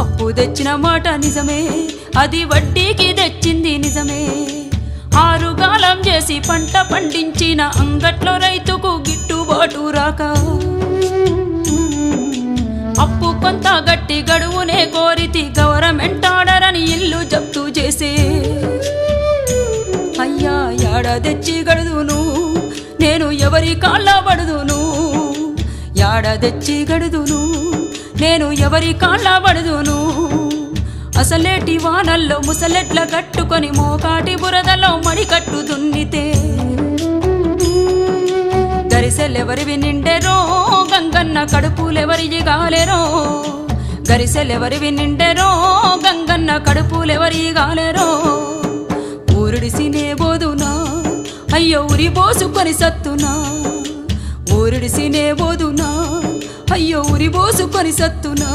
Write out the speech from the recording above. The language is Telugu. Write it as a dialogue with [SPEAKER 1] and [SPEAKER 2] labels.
[SPEAKER 1] అప్పు తెచ్చిన మాట నిజమే, అది వడ్డీకి తెచ్చింది నిజమే. ఆరుగాలం చేసి పంట పండించిన అంగట్లో రైతుకు గిట్టుబాటు రాక అప్పు కొంత గట్టి గడువునే కోరితి, గవర్నమెంట్ ఆర్డర్ అని ఇల్లు జప్తు చేసే. అయ్యా యాడ తెచ్చి గడుదును నేను, ఎవరి కాళ్ళ పడుదును? యాడ తెచ్చి గడుదును నేను, ఎవరి కాళ్ళ పడుదును? అసలేటి వానల్లో ముసలెట్ల కట్టుకొని మోకాటి బురదలో మడికట్టు దున్నితే గరిసెలెవరివి నిండెరో, గంగన్న కడుపులెవరివి గాలెరో. గరిసెలెవరివి నిండెరో, గంగన్న కడుపులెవరి గాలెరో. ఊరుడిసినే బోదునా, అయ్యో ఉరి పోసుకొని సత్తునా. ఊరుడిసినే బోదునా, అయ్యో ఉరి పోసుకొని సత్తునా.